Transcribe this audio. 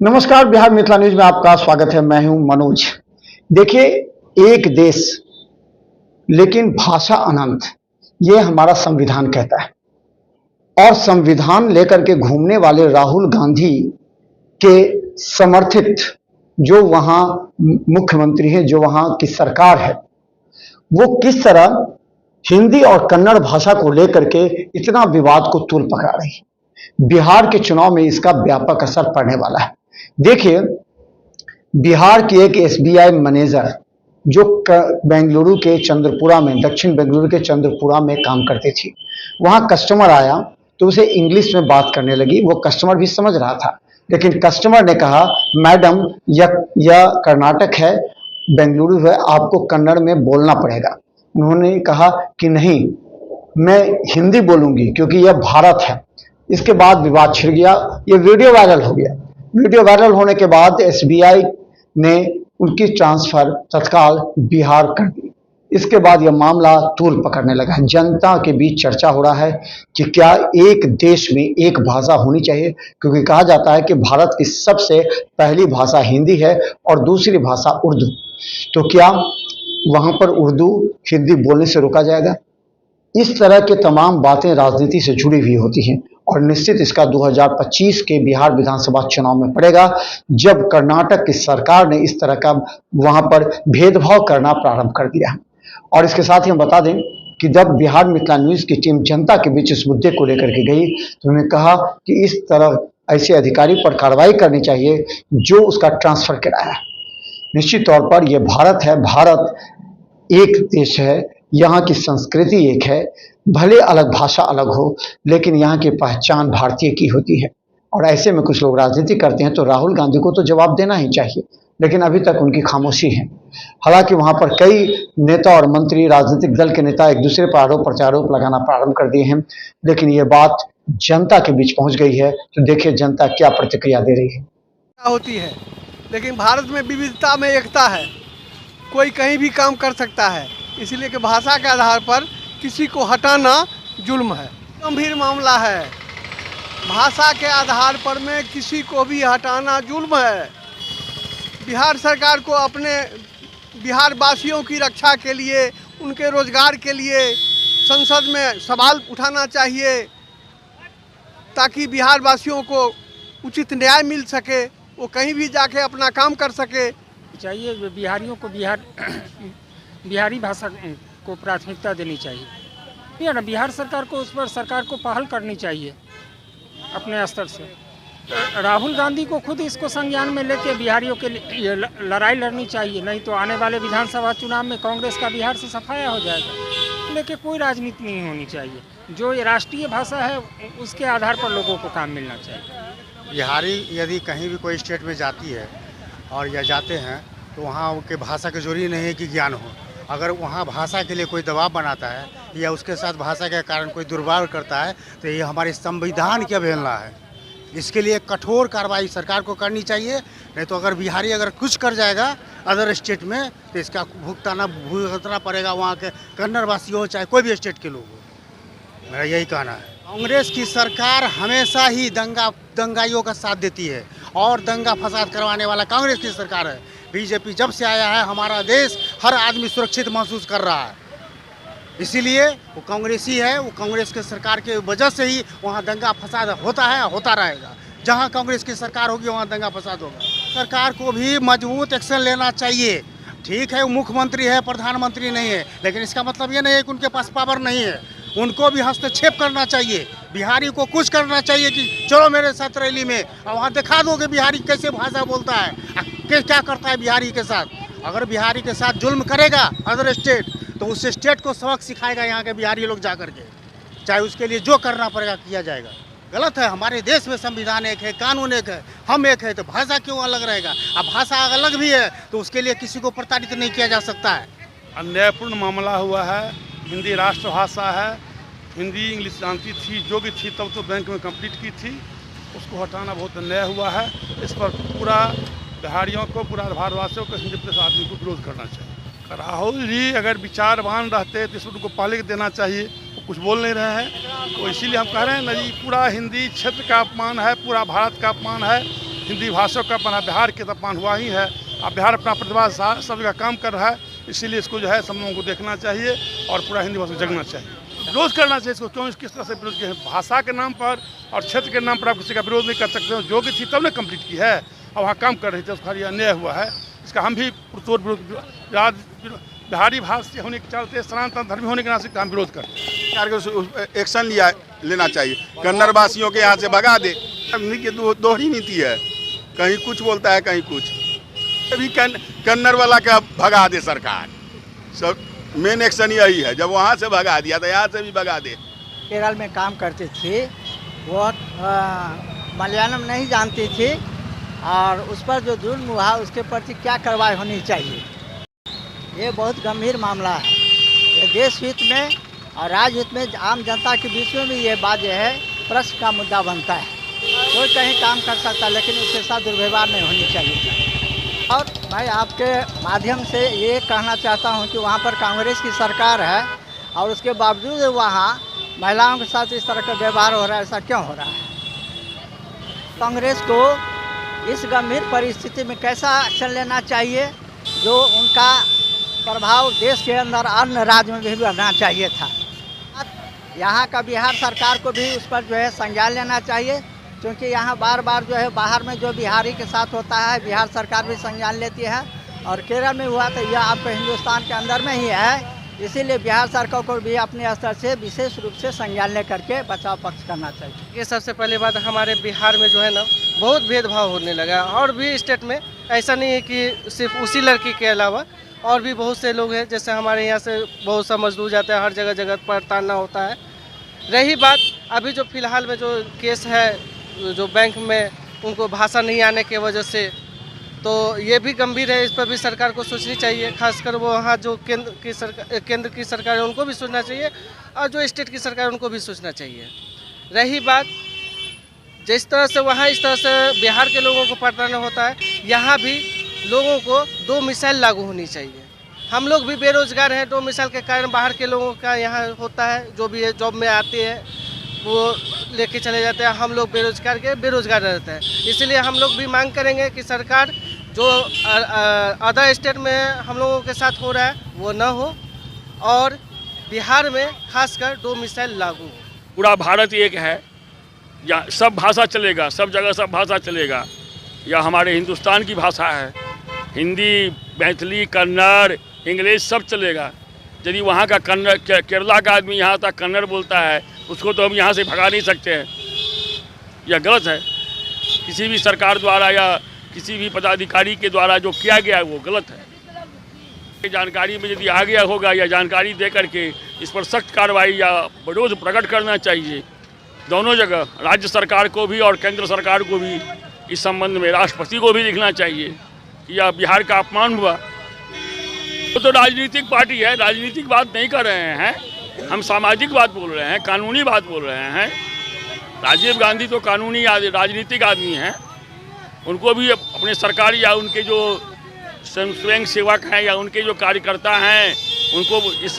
नमस्कार, बिहार मिथिला न्यूज में आपका स्वागत है। मैं हूं मनोज। देखिए, एक देश लेकिन भाषा अनंत, ये हमारा संविधान कहता है। और संविधान लेकर के घूमने वाले राहुल गांधी के समर्थित जो वहां मुख्यमंत्री हैं, जो वहां की सरकार है, वो किस तरह हिंदी और कन्नड़ भाषा को लेकर के इतना विवाद को तूल पकड़ा रही है। बिहार के चुनाव में इसका व्यापक असर पड़ने वाला है। देखिए, बिहार की एक एसबीआई मैनेजर जो बेंगलुरु के चंद्रपुरा में, दक्षिण बेंगलुरु के चंद्रपुरा में काम करती थी, वहां कस्टमर आया तो उसे इंग्लिश में बात करने लगी। वो कस्टमर भी समझ रहा था, लेकिन कस्टमर ने कहा, मैडम यह कर्नाटक है, बेंगलुरु है, आपको कन्नड़ में बोलना पड़ेगा। उन्होंने कहा कि नहीं, मैं हिंदी बोलूंगी क्योंकि यह भारत है। इसके बाद विवाद छिड़ गया, ये वीडियो वायरल हो गया। वीडियो वायरल होने के बाद एसबीआई ने उनकी ट्रांसफर तत्काल बिहार कर दी। इसके बाद यह मामला तूल पकड़ने लगा। जनता के बीच चर्चा हो रहा है कि क्या एक देश में एक भाषा होनी चाहिए, क्योंकि कहा जाता है कि भारत की सबसे पहली भाषा हिंदी है और दूसरी भाषा उर्दू। तो क्या वहां पर उर्दू हिंदी बोलने से रोका जाएगा? इस तरह के तमाम बातें राजनीति से जुड़ी हुई होती हैं और निश्चित इसका 2025 के बिहार विधानसभा चुनाव में पड़ेगा, जब कर्नाटक की सरकार ने इस तरह का वहां पर भेदभाव करना प्रारंभ कर दिया। और इसके साथ ही हम बता दें कि जब बिहार मिथिला न्यूज की टीम जनता के बीच इस मुद्दे को लेकर के गई तो उन्होंने कहा कि इस तरह ऐसे अधिकारी पर कार्रवाई करनी चाहिए जो उसका ट्रांसफर कराया। निश्चित तौर पर यह भारत है, भारत एक देश है, यहाँ की संस्कृति एक है, भले अलग भाषा अलग हो, लेकिन यहाँ की पहचान भारतीय की होती है। और ऐसे में कुछ लोग राजनीति करते हैं तो राहुल गांधी को तो जवाब देना ही चाहिए, लेकिन अभी तक उनकी खामोशी है। हालांकि वहां पर कई नेता और मंत्री, राजनीतिक दल के नेता एक दूसरे पर आरोप प्रत्यारोप लगाना प्रारंभ कर दिए हैं, लेकिन ये बात जनता के बीच पहुंच गई है। तो देखिए जनता क्या प्रतिक्रिया दे रही है। होती है, लेकिन भारत में विविधता में एकता है। कोई कहीं भी काम कर सकता है, इसलिए कि भाषा के आधार पर किसी को हटाना जुल्म है। गंभीर मामला है। भाषा के आधार पर में किसी को भी हटाना जुल्म है। बिहार सरकार को अपने बिहार वासियों की रक्षा के लिए, उनके रोजगार के लिए संसद में सवाल उठाना चाहिए, ताकि बिहार वासियों को उचित न्याय मिल सके, वो कहीं भी जाके अपना काम कर सके। चाहिए बिहारियों को बिहारी भाषा को प्राथमिकता देनी चाहिए। या ना बिहार सरकार को उस पर सरकार को पहल करनी चाहिए अपने स्तर से। राहुल गांधी को खुद इसको संज्ञान में लेके बिहारियों के लिए लड़ाई लड़नी चाहिए, नहीं तो आने वाले विधानसभा चुनाव में कांग्रेस का बिहार से सफाया हो जाएगा। लेकिन कोई राजनीति नहीं होनी चाहिए, जो ये राष्ट्रीय भाषा है उसके आधार पर लोगों को काम मिलना चाहिए। बिहारी यदि कहीं भी कोई स्टेट में जाती है और या जाते हैं तो वहाँ उनके भाषा की जरूरी नहीं है कि ज्ञान हो। अगर वहाँ भाषा के लिए कोई दबाव बनाता है या उसके साथ भाषा के कारण कोई दुर्व्यवहार करता है तो ये हमारे संविधान की अवहेलना है। इसके लिए कठोर कार्रवाई सरकार को करनी चाहिए, नहीं तो अगर बिहारी अगर कुछ कर जाएगा अदर स्टेट में तो इसका भुगतना पड़ेगा वहाँ के कन्नड़ वासी हो चाहे कोई भी स्टेट के लोग हो। मेरा यही कहना है। कांग्रेस की सरकार हमेशा ही दंगाइयों का साथ देती है और दंगा फसाद करवाने वाला कांग्रेस की सरकार है। बीजेपी जब से आया है हमारा देश हर आदमी सुरक्षित महसूस कर रहा है, इसीलिए वो कांग्रेसी है। वो कांग्रेस के सरकार के वजह से ही वहाँ दंगा फसाद होता है, होता रहेगा। जहाँ कांग्रेस की सरकार होगी वहाँ दंगा फसाद होगा। सरकार को भी मजबूत एक्शन लेना चाहिए। ठीक है, वो मुख्यमंत्री है, प्रधानमंत्री नहीं है, लेकिन इसका मतलब ये नहीं है कि उनके पास पावर नहीं है। उनको भी हस्तक्षेप करना चाहिए। बिहारी को कुछ करना चाहिए कि चलो मेरे साथ रैली में और वहाँ दिखा दो कि बिहारी कैसे भाषा बोलता है, क्या करता है बिहारी के साथ। अगर बिहारी के साथ जुल्म करेगा अदर स्टेट तो उस स्टेट को सबक सिखाएगा यहाँ के बिहारी लोग जा करके, चाहे उसके लिए जो करना पड़ेगा किया जाएगा। गलत है। हमारे देश में संविधान एक है, कानून एक है, हम एक है, तो भाषा क्यों अलग रहेगा? अब भाषा अलग भी है तो उसके लिए किसी को प्रताड़ित नहीं किया जा सकता है। अन्यायपूर्ण मामला हुआ है। हिंदी राष्ट्रभाषा है, हिंदी इंग्लिश जानती थी, जो भी थी तब तो बैंक में कंप्लीट की थी, उसको हटाना बहुत अन्याय हुआ है। इस पर पूरा बिहारियों को, पूरा भारतवासियों को, हिंदी प्रेस आदमी को विरोध करना चाहिए। राहुल जी अगर विचारवान रहते तो इसको उनको पहले देना चाहिए, वो कुछ बोल नहीं रहे हैं। तो इसीलिए हम कह रहे हैं ना जी, पूरा हिंदी क्षेत्र का अपमान है, पूरा भारत का अपमान है। हिंदी भाषा का अपना बिहार के अपमान हुआ ही है। अब बिहार अपना प्रतिभा सब जगह काम कर रहा है, इसीलिए इसको जो है सब लोगों को देखना चाहिए और पूरा हिंदी भाषा जगना चाहिए, विरोध करना चाहिए इसको। क्यों किस तरह से विरोध किया है? भाषा के नाम पर और क्षेत्र के नाम पर आप किसी का विरोध नहीं कर सकते। जो कि थी तब ने कंप्लीट की है और वहाँ काम कर रही थी, उसका अन्याय हुआ है। इसका हम भी पुरतोड़ विरोध बिहारी भाषा होने के चलते सनातन धर्मी होने के नाते हम विरोध करते हैं। एक्शन लेना चाहिए, कन्नड़ वासियों के यहाँ से भगा दे। की दोहरी नीति है, कहीं कुछ बोलता है कहीं कुछ। अभी कन्नड़ वाला का भगा दे सरकार, सब मेन एक्शन यही है। जब वहाँ से भगा दिया तो यहाँ से भी भगा दे। केरल में काम करती थी, वो मलयालम नहीं जानती थी और उस पर जो जुल्म हुआ उसके प्रति क्या कार्रवाई होनी चाहिए। ये बहुत गंभीर मामला है। ये देश हित में और राज्य हित में आम जनता के बीच में भी ये बात जो है प्रश्न का मुद्दा बनता है। कोई कहीं काम कर सकता है लेकिन उसके साथ दुर्व्यवहार नहीं होनी चाहिए। और मैं आपके माध्यम से ये कहना चाहता हूँ कि वहाँ पर कांग्रेस की सरकार है और उसके बावजूद वहाँ महिलाओं के साथ इस तरह का व्यवहार हो रहा है। ऐसा क्यों हो रहा है? कांग्रेस को इस गंभीर परिस्थिति में कैसा एक्शन लेना चाहिए जो उनका प्रभाव देश के अंदर अन्य राज्य में भी बढ़ना चाहिए था। यहाँ का बिहार सरकार को भी उस पर जो है संज्ञान लेना चाहिए, क्योंकि यहाँ बार बार जो है बाहर में जो बिहारी के साथ होता है बिहार सरकार भी संज्ञान लेती है और केरल में हुआ तो यह आपको हिंदुस्तान के अंदर में ही है। इसीलिए बिहार सरकार को भी अपने स्तर से विशेष रूप से संज्ञान ले करके बचाव पक्ष करना चाहिए। ये सबसे पहले बात, हमारे बिहार में जो है ना बहुत भेदभाव होने लगा और भी स्टेट में। ऐसा नहीं है कि सिर्फ उसी लड़की के अलावा और भी बहुत से लोग हैं। जैसे हमारे यहाँ से बहुत सा मजदूर जाता है, हर जगह जगह पर ताना होता है। रही बात अभी जो फिलहाल में जो केस है जो बैंक में उनको भाषा नहीं आने की वजह से, तो ये भी गंभीर है। इस पर भी सरकार को सोचनी चाहिए, खासकर वो वहाँ जो केंद्र की सरकार है उनको भी सोचना चाहिए और जो स्टेट की सरकार है उनको भी सोचना चाहिए। रही बात जिस तरह से वहाँ इस तरह से बिहार के लोगों को परेशान होता है, यहाँ भी लोगों को 2 मिसाइल लागू होनी चाहिए। हम लोग भी बेरोजगार हैं, 2 मिसाइल के कारण बाहर के लोगों का यहाँ होता है, जो भी है जॉब में आते हैं वो लेके चले जाते हैं। हम लोग बेरोजगार रहते हैं। इसलिए हम लोग भी मांग करेंगे कि सरकार जो अदर स्टेट में हम लोगों के साथ हो रहा है वो न हो और बिहार में खासकर 2 मिसाइल लागू हो। पूरा भारत एक है, या सब भाषा चलेगा, सब जगह सब भाषा चलेगा। या हमारे हिंदुस्तान की भाषा है, हिंदी, मैथिली, कन्नड़, इंग्लिश सब चलेगा। यदि वहाँ का कन्नड़ केरला का आदमी यहाँ तक कन्नड़ बोलता है, उसको तो हम यहाँ से भगा नहीं सकते हैं। यह गलत है। किसी भी सरकार द्वारा या किसी भी पदाधिकारी के द्वारा जो किया गया है वो गलत है। जानकारी में यदि आ गया होगा या जानकारी दे करके इस पर सख्त कार्रवाई या विरोध प्रकट करना चाहिए। दोनों जगह राज्य सरकार को भी और केंद्र सरकार को भी इस संबंध में राष्ट्रपति को भी लिखना चाहिए कि यह बिहार का अपमान हुआ। तो राजनीतिक पार्टी है, राजनीतिक बात नहीं कर रहे हैं हम, सामाजिक बात बोल रहे हैं, कानूनी बात बोल रहे हैं। राजीव गांधी तो कानूनी राजनीतिक आदमी हैं, उनको भी अपने सरकार या उनके जो स्वयं सेवक हैं या उनके जो कार्यकर्ता हैं उनको इस